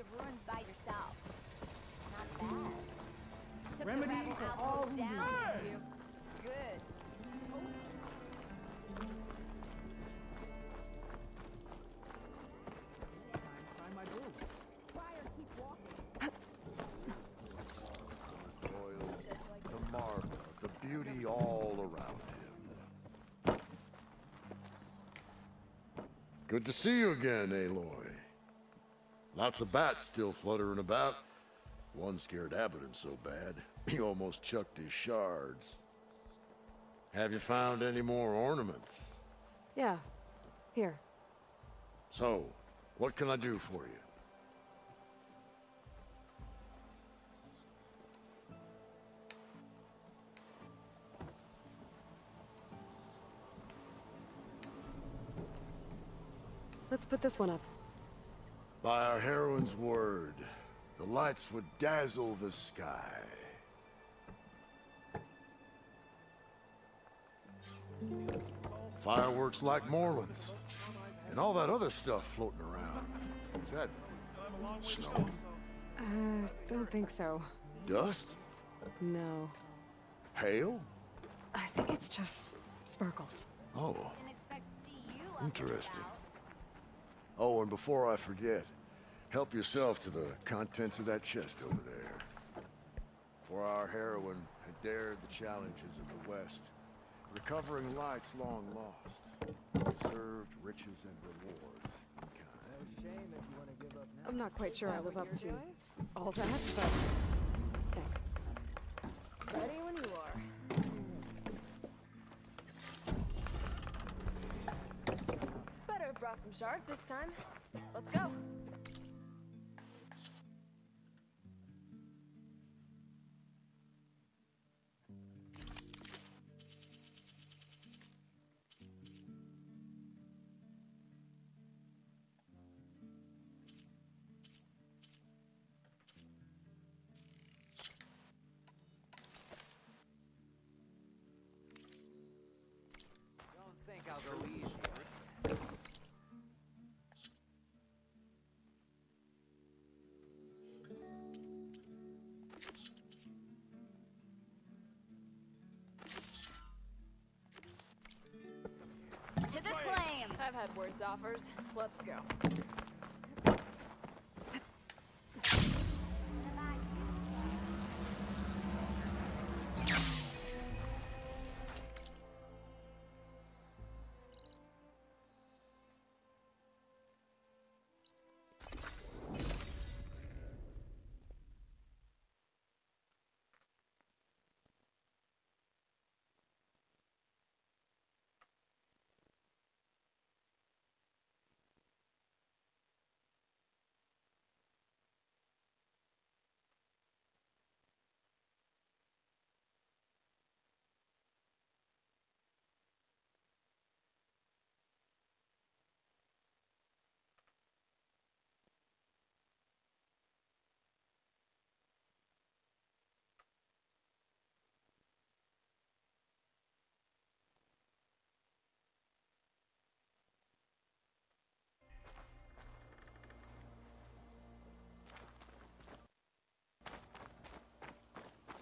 the ruins by yourself. Not bad. Took Remedy the for rebel all outpost who down, need did you? Good. Find my boo. Fire, keep walking. Royal, the mark, the beauty all around him. Good to see you again, Aloy. Lots of bats still fluttering about. One scared Abaddon so bad, he almost chucked his shards. Have you found any more ornaments? Yeah. Here. So, what can I do for you? Let's put this one up. By our heroine's word, the lights would dazzle the sky. Fireworks like Morelands, and all that other stuff floating around. Is that snow? Don't think so. Dust? No. Hail? I think it's just sparkles. Oh, Didn't expect to see you up and interesting. about. Oh, and before I forget, help yourself to the contents of that chest over there. For our heroine had dared the challenges of the West, recovering lights long lost, deserved riches and rewards in kind. I'm not quite sure I live up to all that, but thanks. Ready when you are. Better have brought some shards this time. Let's go. Don't think I'll go easy. To the claim. I've had worse offers. Let's go.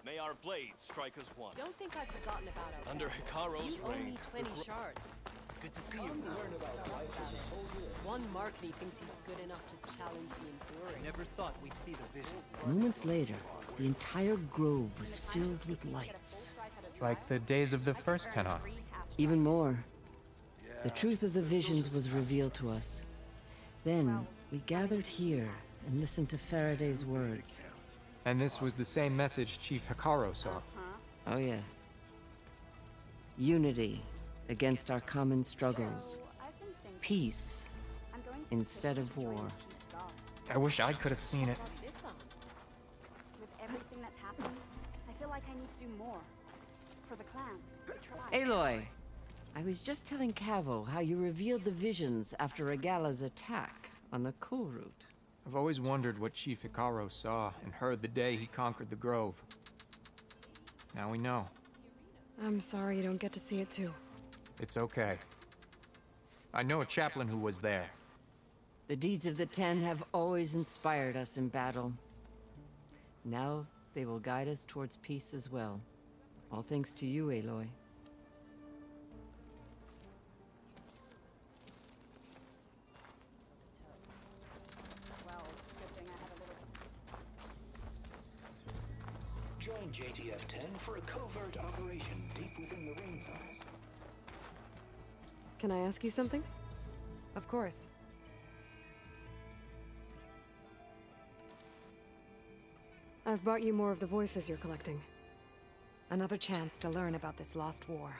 May our blades strike as one. Don't think I've forgotten about our Under Hikaro's You owe reign. me 20 shards. Good to see you. One Markney thinks he's good enough to challenge the Enduring. Never thought we'd see the vision. Moments later, the entire grove was filled with lights. Like the days of the first Tenor. Even more, the truth of the visions was revealed to us. Then, we gathered here and listened to Faraday's words. And this was the same message Chief Hikaro saw. Oh yes. Unity against our common struggles. Peace instead of war. I wish I could have seen it. With everything that's happened, I feel like I need to do more. For the clan. The tribe. Aloy, I was just telling Cavo how you revealed the visions after Regala's attack on the cool route. I've always wondered what Chief Hikaro saw and heard the day he conquered the Grove. Now we know. I'm sorry you don't get to see it too. It's okay. I know a chaplain who was there. The deeds of the Ten have always inspired us in battle. Now they will guide us towards peace as well. All thanks to you, Aloy. Well, good thing I had a little... Join JTF-10 for a covert operation deep within the rainforest. Can I ask you something? Of course. I've brought you more of the voices you're collecting. Another chance to learn about this lost war.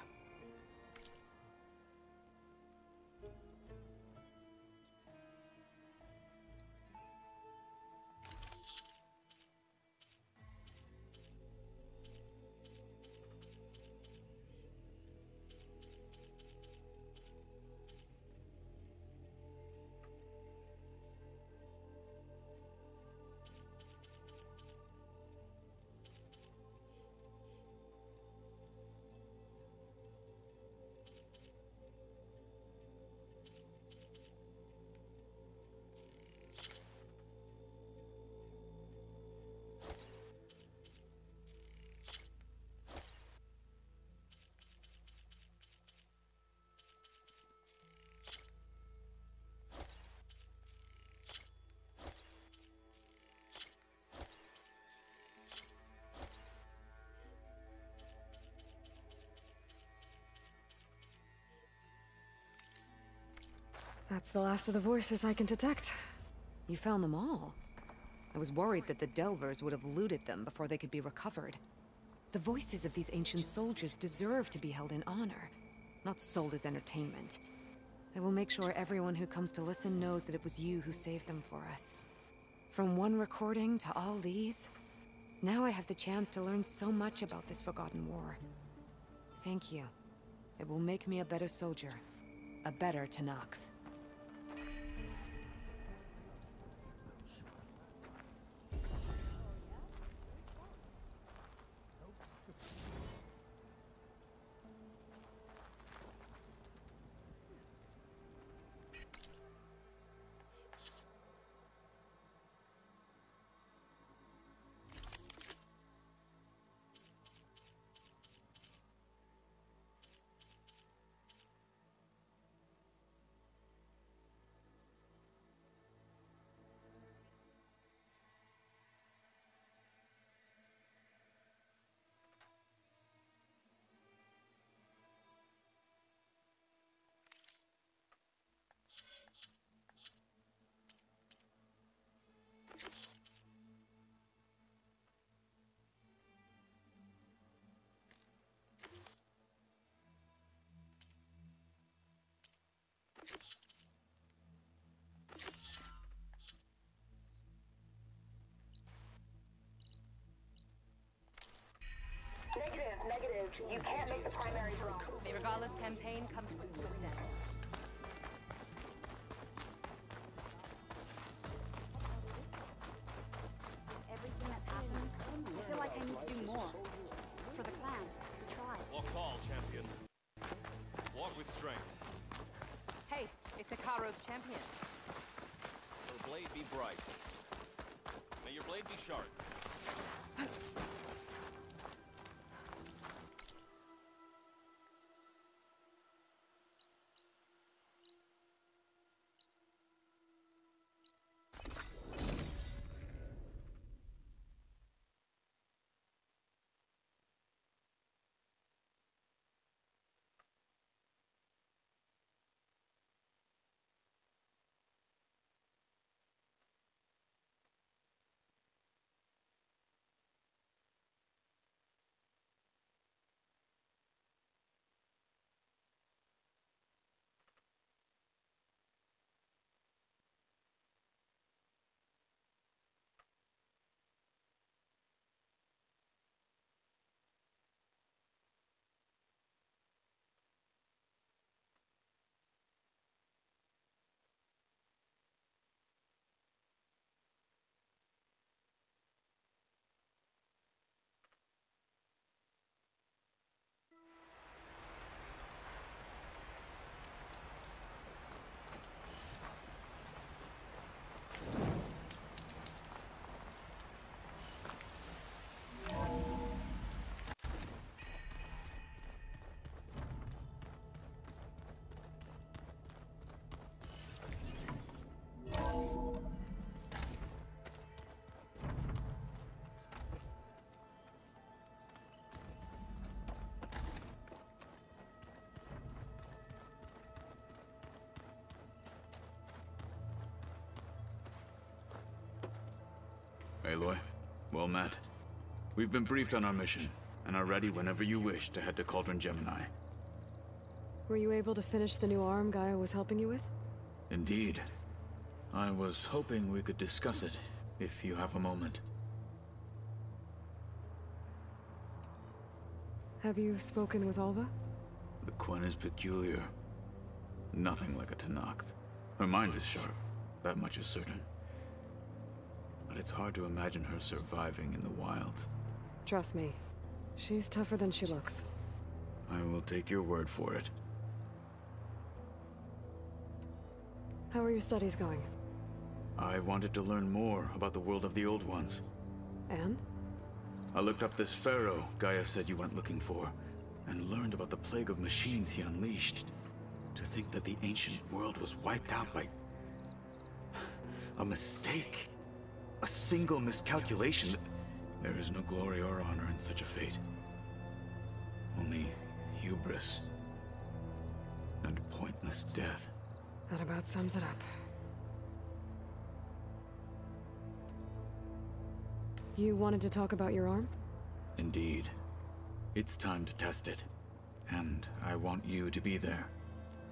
That's the last of the voices I can detect. You found them all. I was worried that the Delvers would have looted them before they could be recovered. The voices of these ancient soldiers deserve to be held in honor, not sold as entertainment. I will make sure everyone who comes to listen knows that it was you who saved them for us. From one recording to all these, now I have the chance to learn so much about this forgotten war. Thank you. It will make me a better soldier, a better Tenakth. Negative. You can't make the primary draw. The regardless campaign comes to a swift end. Everything that's happened, I feel like I need to do more. For the clan, the tribe. Walk tall, champion. Walk with strength. Hey, it's Ikaro's champion. Your blade be bright. May your blade be sharp. Aloy, well met. We've been briefed on our mission, and are ready whenever you wish to head to Cauldron Gemini. Were you able to finish the new arm Gaia was helping you with? Indeed. I was hoping we could discuss it, if you have a moment. Have you spoken with Alva? The Quen is peculiar. Nothing like a Tenakth. Her mind is sharp, that much is certain. But it's hard to imagine her surviving in the wilds. Trust me, she's tougher than she looks. I will take your word for it. How are your studies going? I wanted to learn more about the world of the Old Ones. And? I looked up this pharaoh Gaia said you went looking for, and learned about the plague of machines he unleashed. To think that the ancient world was wiped out by a mistake. A single miscalculation. There is no glory or honor in such a fate. Only hubris and pointless death. That about sums it up. You wanted to talk about your arm? Indeed. It's time to test it. And I want you to be there.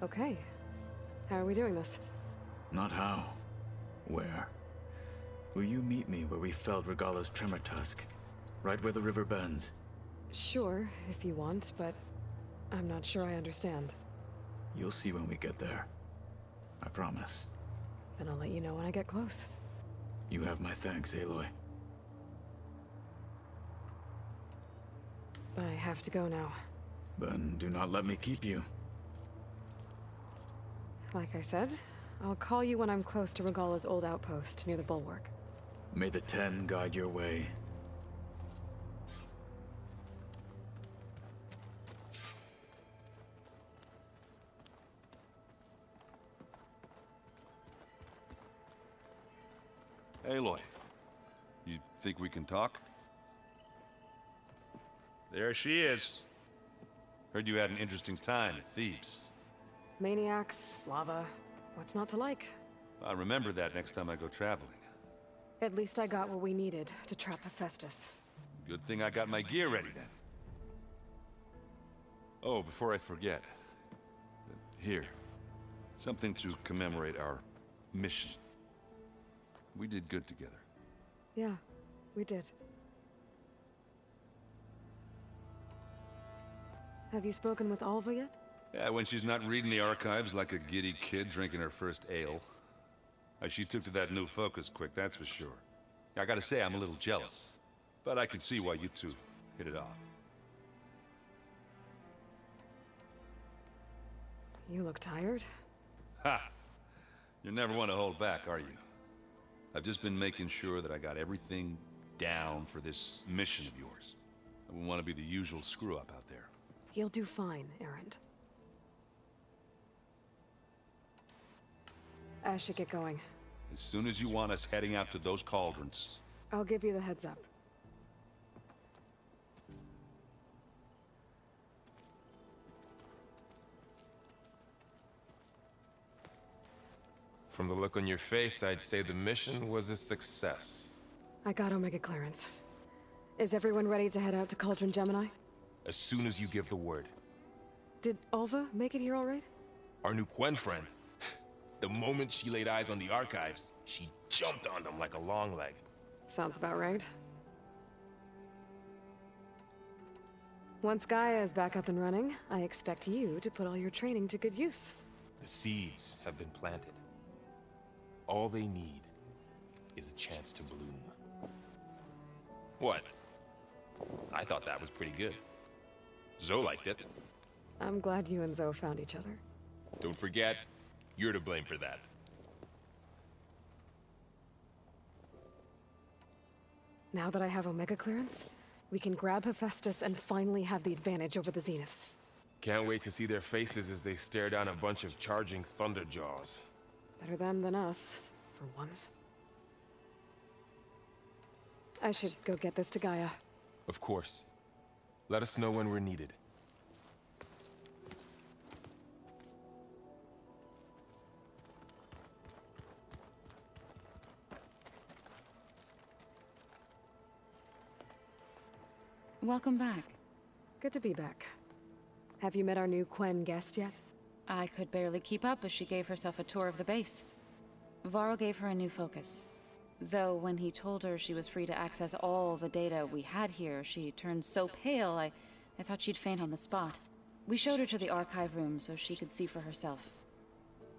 Okay. How are we doing this? Not how. Where? Will you meet me where we felled Regalla's tremor tusk? Right where the river bends? Sure, if you want, but I'm not sure I understand. You'll see when we get there. I promise. Then I'll let you know when I get close. You have my thanks, Aloy. I have to go now. Then do not let me keep you. Like I said, I'll call you when I'm close to Regalla's old outpost near the bulwark. May the Ten guide your way. Aloy, you think we can talk? There she is. Heard you had an interesting time at Thebes. Maniacs, lava, what's not to like? I'll remember that next time I go traveling. At least I got what we needed to trap Hephaestus. Good thing I got my gear ready then. Oh, before I forget. Here. Something to commemorate our mission. We did good together. Yeah, we did. Have you spoken with Alva yet? Yeah, when she's not reading the archives like a giddy kid drinking her first ale. She took to that new focus quick, that's for sure. I gotta say, I'm a little jealous. But I can see why you two hit it off. You look tired. Ha! You never want to hold back, are you? I've just been making sure that I got everything down for this mission of yours. I wouldn't want to be the usual screw-up out there. You'll do fine, Erend. I should get going. As soon as you want us heading out to those cauldrons. I'll give you the heads up. From the look on your face, I'd say the mission was a success. I got Omega clearance. Is everyone ready to head out to Cauldron Gemini? As soon as you give the word. Did Alva make it here all right? Our new Quen friend. The moment she laid eyes on the archives, she jumped on them like a long leg. Sounds about right. Once Gaia is back up and running, I expect you to put all your training to good use. The seeds have been planted. All they need is a chance to bloom. What? I thought that was pretty good. Zoe liked it. I'm glad you and Zoe found each other. Don't forget, you're to blame for that. Now that I have Omega clearance, we can grab Hephaestus and finally have the advantage over the Zeniths. Can't wait to see their faces as they stare down a bunch of charging Thunderjaws. Better them than us, for once. I should go get this to Gaia. Of course. Let us know when we're needed. Welcome back. Good to be back. Have you met our new Quen guest yet? I could barely keep up as she gave herself a tour of the base. Varl gave her a new focus. Though when he told her she was free to access all the data we had here, she turned so pale I thought she'd faint on the spot. We showed her to the archive room so she could see for herself.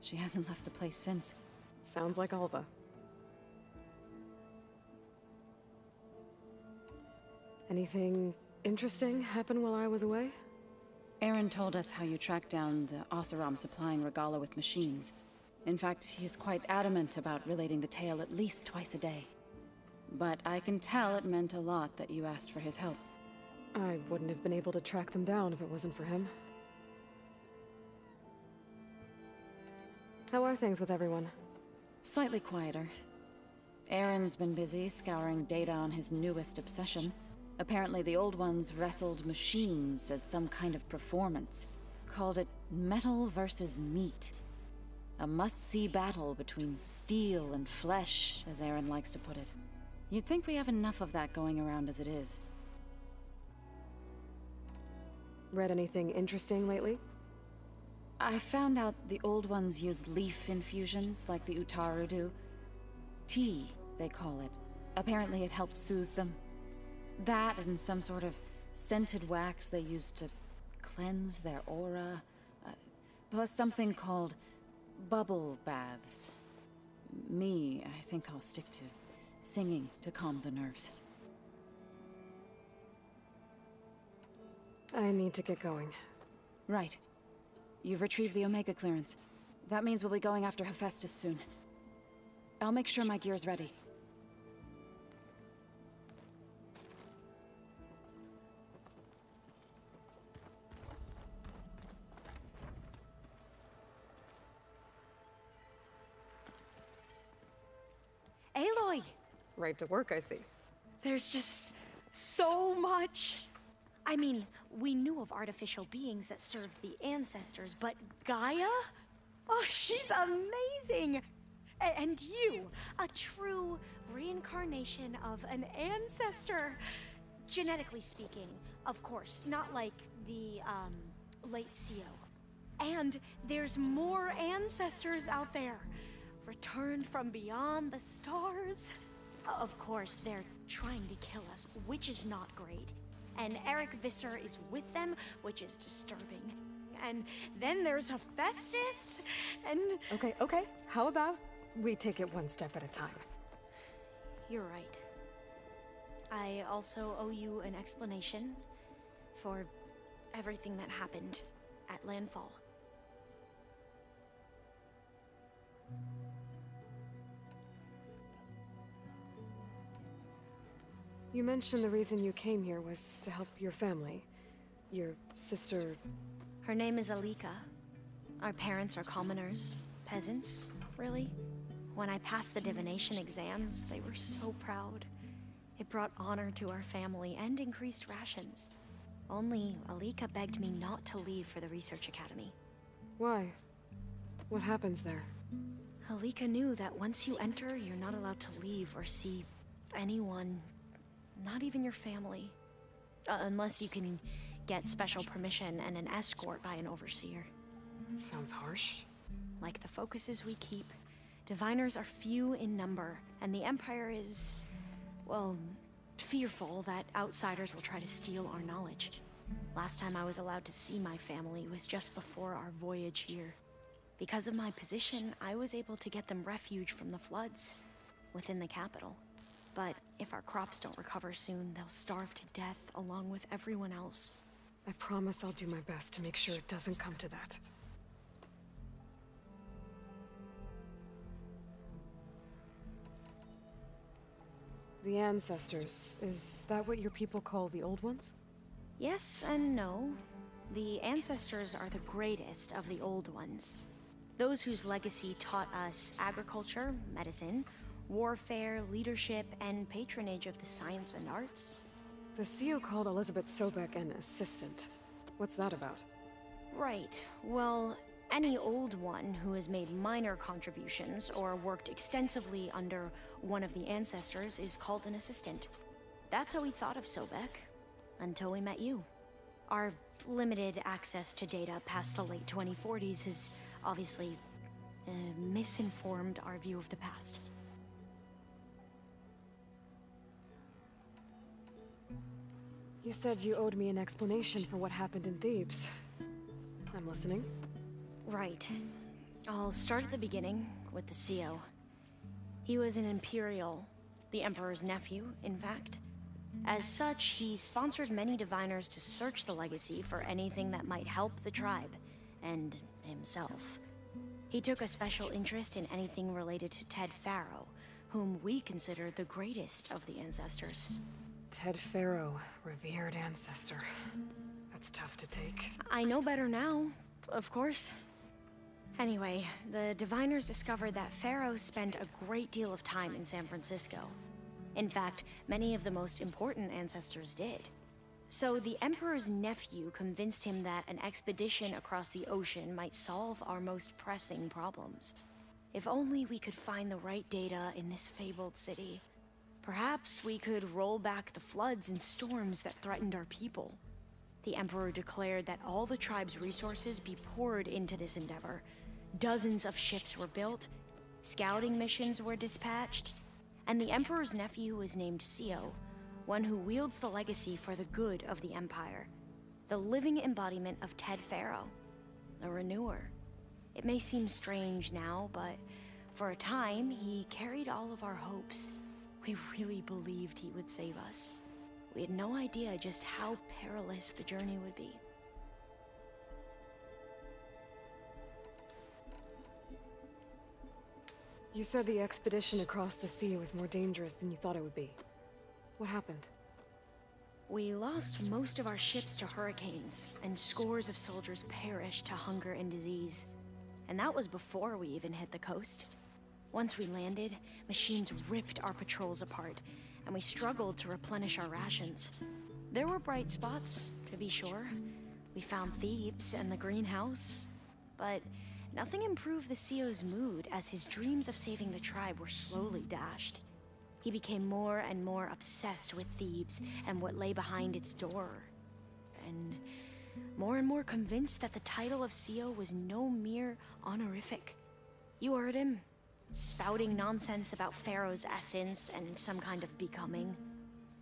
She hasn't left the place since. Sounds like Alva. Anything interesting happen while I was away? Aaron told us how you tracked down the Oseram supplying Regala with machines. In fact, he's quite adamant about relating the tale at least twice a day. But I can tell it meant a lot that you asked for his help. I wouldn't have been able to track them down if it wasn't for him. How are things with everyone? Slightly quieter. Aaron's been busy scouring data on his newest obsession. Apparently the old ones wrestled machines as some kind of performance. Called it metal versus meat. A must-see battle between steel and flesh, as Aaron likes to put it. You'd think we have enough of that going around as it is. Read anything interesting lately? I found out the old ones use leaf infusions like the Utaru do. Tea, they call it. Apparently it helped soothe them. That and some sort of scented wax they used to cleanse their aura. Plus something called bubble baths. Me, I think I'll stick to singing to calm the nerves. I need to get going. Right. You've retrieved the Omega clearance. That means we'll be going after Hephaestus soon. I'll make sure my gear's ready. Aloy! Right to work, I see. There's just so much. I mean, we knew of artificial beings that served the ancestors, but Gaia? Oh, she's amazing! And you, a true reincarnation of an ancestor. Genetically speaking, of course, not like the, late CO. And there's more ancestors out there. Returned from beyond the stars. Of course, they're trying to kill us, which is not great. And Eric Visser is with them, which is disturbing. And then there's Hephaestus, and... Okay. How about we take it one step at a time? You're right. I also owe you an explanation for everything that happened at Landfall. You mentioned the reason you came here was to help your family. Your sister... Her name is Alika. Our parents are commoners. Peasants, really. When I passed the divination exams, they were so proud. It brought honor to our family and increased rations. Only Alika begged me not to leave for the research academy. Why? What happens there? Alika knew that once you enter, you're not allowed to leave or see anyone. Not even your family. Unless you can get special permission and an escort by an overseer. That sounds harsh. Like the focuses we keep, diviners are few in number, and the Empire is, well, fearful that outsiders will try to steal our knowledge. Last time I was allowed to see my family was just before our voyage here. Because of my position, I was able to get them refuge from the floods within the capital. But if our crops don't recover soon, they'll starve to death along with everyone else. I promise I'll do my best to make sure it doesn't come to that. The Ancestors, is that what your people call the Old Ones? Yes and no. The Ancestors are the greatest of the Old Ones. Those whose legacy taught us agriculture, medicine, warfare, leadership, and patronage of the science and arts. The CEO called Elizabeth Sobek an assistant. What's that about? Right. Well, any old one who has made minor contributions or worked extensively under one of the ancestors is called an assistant. That's how we thought of Sobek. Until we met you. Our limited access to data past the late 2040s has obviously misinformed our view of the past. You said you owed me an explanation for what happened in Thebes. I'm listening. Right. I'll start at the beginning with the CO. He was an Imperial, the Emperor's nephew, in fact. As such, he sponsored many diviners to search the legacy for anything that might help the tribe, and himself. He took a special interest in anything related to Ted Faro, whom we consider the greatest of the ancestors. Ted Faro, revered ancestor. That's tough to take. I know better now, of course. Anyway, the diviners discovered that Faro spent a great deal of time in San Francisco. In fact, many of the most important ancestors did. So the Emperor's nephew convinced him that an expedition across the ocean might solve our most pressing problems. If only we could find the right data in this fabled city. Perhaps we could roll back the floods and storms that threatened our people. The Emperor declared that all the tribe's resources be poured into this endeavor. Dozens of ships were built, scouting missions were dispatched, and the Emperor's nephew was named CO, one who wields the legacy for the good of the Empire. The living embodiment of Ted Faro, a renewer. It may seem strange now, but for a time, he carried all of our hopes. We really believed he would save us. We had no idea just how perilous the journey would be. You said the expedition across the sea was more dangerous than you thought it would be. What happened? We lost most of our ships to hurricanes, and scores of soldiers perished to hunger and disease. And that was before we even hit the coast. Once we landed, machines ripped our patrols apart, and we struggled to replenish our rations. There were bright spots, to be sure. We found Thebes and the greenhouse, but nothing improved the CO's mood as his dreams of saving the tribe were slowly dashed. He became more and more obsessed with Thebes and what lay behind its door, and more convinced that the title of CO was no mere honorific. You heard him, spouting nonsense about Pharaoh's essence and some kind of becoming.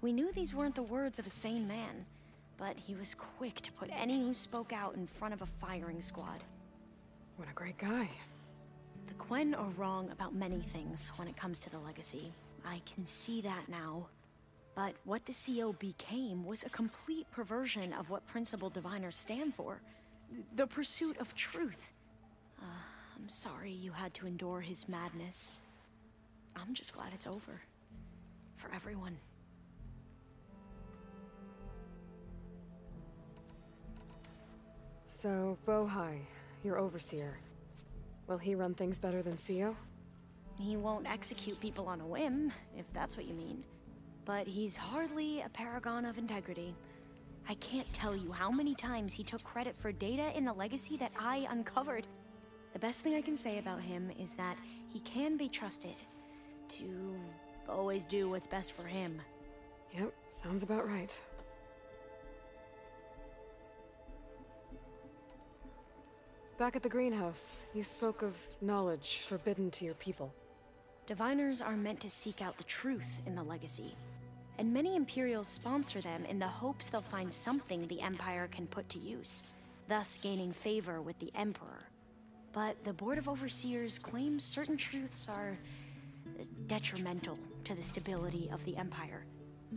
We knew these weren't the words of a sane man, but he was quick to put any who spoke out in front of a firing squad. What a great guy. The Quen are wrong about many things when it comes to the legacy. I can see that now. But what the CO became was a complete perversion of what principled diviners stand for. The pursuit of truth. I'm sorry you had to endure his madness. I'm just glad it's over. For everyone. So, Bohai, your overseer. Will he run things better than CO? He won't execute people on a whim, if that's what you mean. But he's hardly a paragon of integrity. I can't tell you how many times he took credit for data in the legacy that I uncovered. The best thing I can say about him is that he can be trusted to always do what's best for him. Yep, sounds about right. Back at the greenhouse, you spoke of knowledge forbidden to your people. Diviners are meant to seek out the truth in the legacy, and many Imperials sponsor them in the hopes they'll find something the Empire can put to use, thus gaining favor with the Emperor. But the Board of Overseers claims certain truths are detrimental to the stability of the Empire,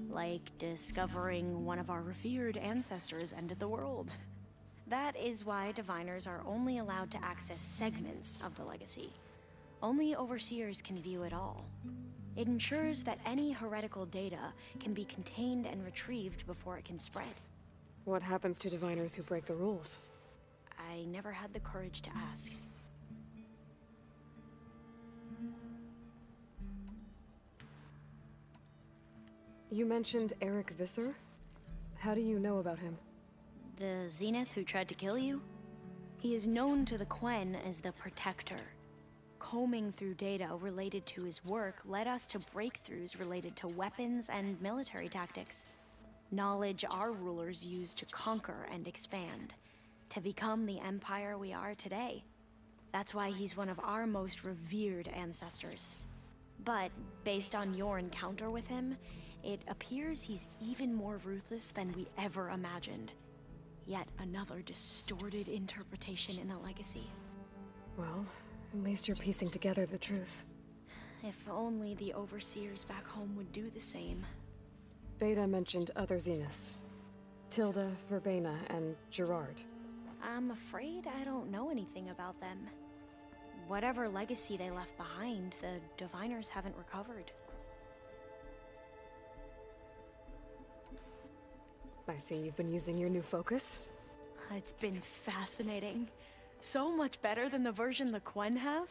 like discovering one of our revered ancestors ended the world. That is why diviners are only allowed to access segments of the legacy. Only overseers can view it all. It ensures that any heretical data can be contained and retrieved before it can spread. What happens to diviners who break the rules? I never had the courage to ask. You mentioned Eric Visser? How do you know about him? The Zenith who tried to kill you? He is known to the Quen as the Protector. Combing through data related to his work led us to breakthroughs related to weapons and military tactics. Knowledge our rulers used to conquer and expand, to become the empire we are today. That's why he's one of our most revered ancestors. But based on your encounter with him, it appears he's even more ruthless than we ever imagined. Yet another distorted interpretation in the legacy. Well, at least you're piecing together the truth. If only the overseers back home would do the same. Beta mentioned other Zeniths. Tilda, Verbena, and Gerard. I'm afraid I don't know anything about them. Whatever legacy they left behind, the Diviners haven't recovered. I see you've been using your new focus. It's been fascinating. So much better than the version the Quen have.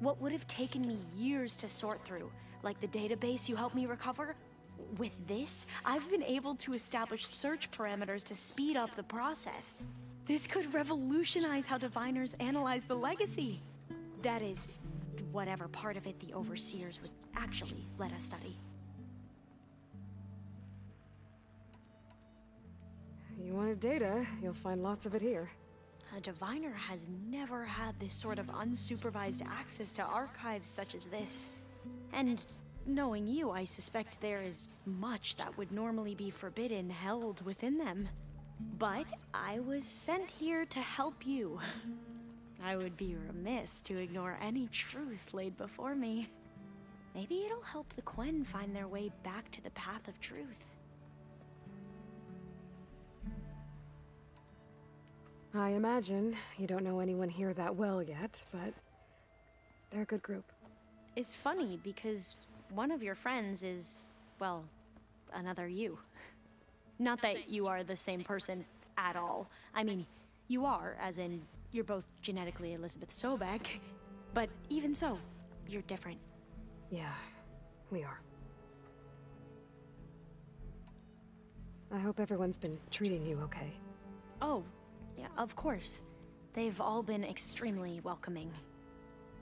What would have taken me years to sort through, like the database you helped me recover, with this, I've been able to establish search parameters to speed up the process. This could revolutionize how Diviners analyze the legacy. That is, whatever part of it the Overseers would actually let us study. You wanted data, you'll find lots of it here. A Diviner has never had this sort of unsupervised access to archives such as this. And knowing you, I suspect there is much that would normally be forbidden held within them. But I was sent here to help you. I would be remiss to ignore any truth laid before me. Maybe it'll help the Quen find their way back to the path of truth. I imagine you don't know anyone here that well yet, but they're a good group. It's funny because one of your friends is, well, another you. Not that you are the same person at all. I mean, you are, as in, you're both genetically Elizabeth Sobek, but even so, you're different. Yeah, we are. I hope everyone's been treating you okay. Oh, yeah, of course. They've all been extremely welcoming.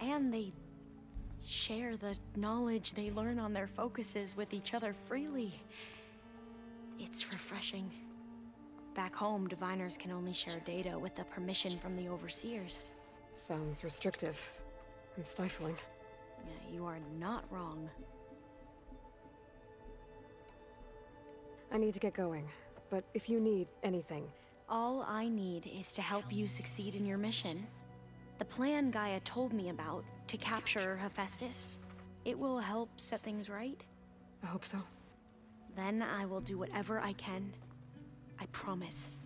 And they share the knowledge they learn on their focuses with each other freely. It's refreshing. Back home, Diviners can only share data with the permission from the Overseers. Sounds restrictive and stifling. Yeah, you are not wrong. I need to get going, but if you need anything... All I need is to help you succeed in your mission. The plan Gaia told me about, to capture Hephaestus, it will help set things right. I hope so. Then I will do whatever I can. I promise.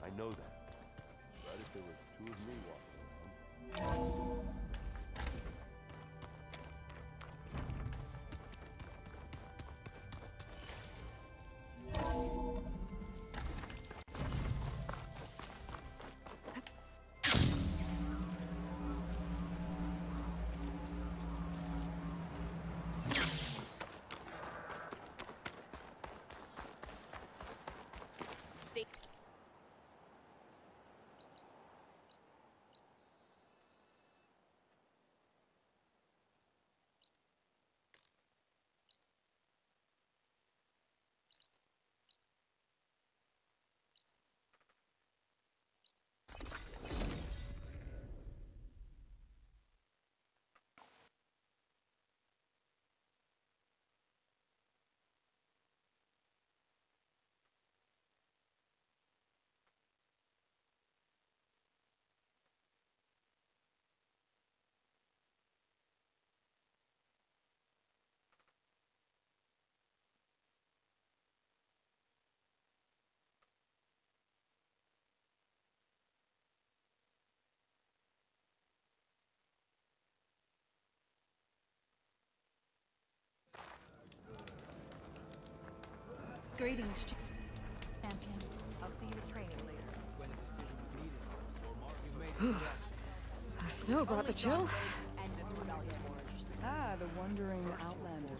I know that. But if there was two of me walking around... Greetings, champion. I'll see you at training later. When a decision is needed, you made it. The snow brought the chill. Ah, the wandering outlander.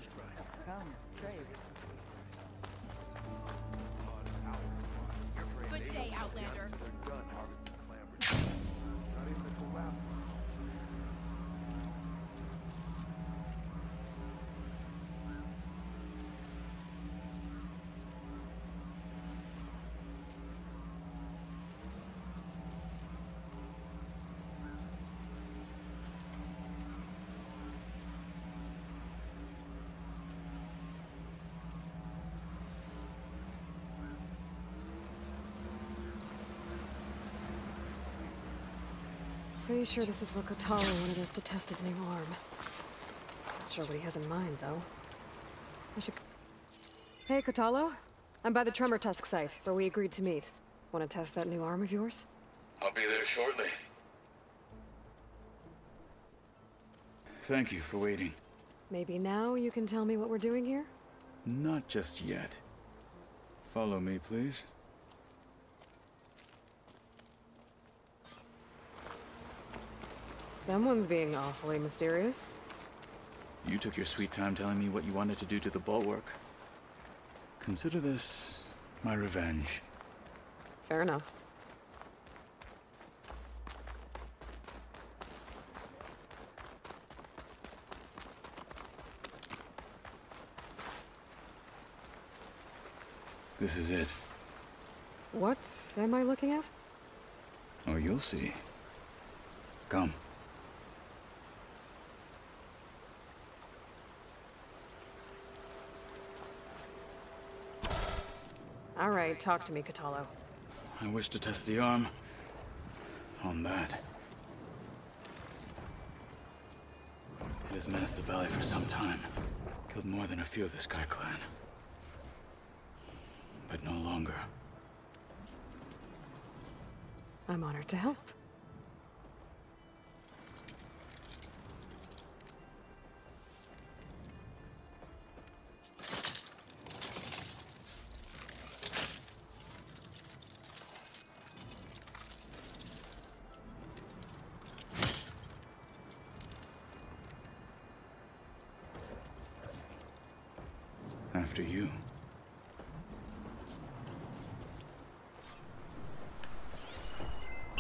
Come, trade. Good day, Outlander. Pretty sure this is where Kotallo wanted us to test his new arm. Not sure what he has in mind, though. I should... Hey, Kotallo. I'm by the Tremor Tusk site, where we agreed to meet. Want to test that new arm of yours? I'll be there shortly. Thank you for waiting. Maybe now you can tell me what we're doing here? Not just yet. Follow me, please. Someone's being awfully mysterious. You took your sweet time telling me what you wanted to do to the bulwark. Consider this my revenge. Fair enough. This is it. What am I looking at? Oh, you'll see. Come. All right, talk to me, Kotallo. I wish to test the arm on that. It has menaced the valley for some time. Killed more than a few of the Sky Clan. But no longer. I'm honored to help. After you.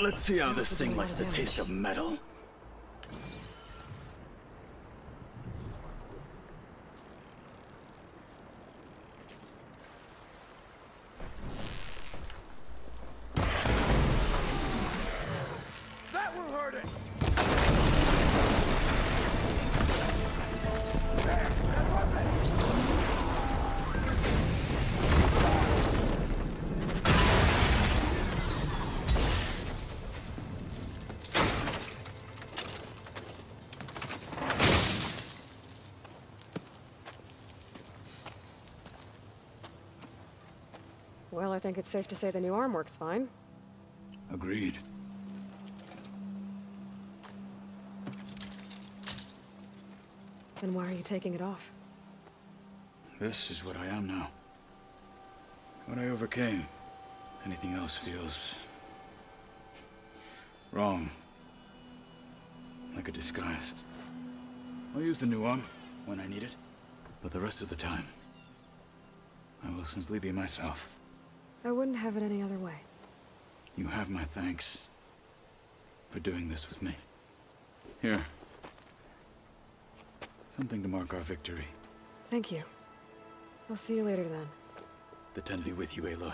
Let's see how this thing likes the taste of metal. That will hurt it! Well, I think it's safe to say the new arm works fine. Agreed. Then why are you taking it off? This is what I am now. What I overcame. Anything else feels... wrong. Like a disguise. I'll use the new arm when I need it, but the rest of the time, I will simply be myself. I wouldn't have it any other way. You have my thanks for doing this with me. Here. Something to mark our victory. Thank you. I'll see you later then. The 10 be with you, Aloy.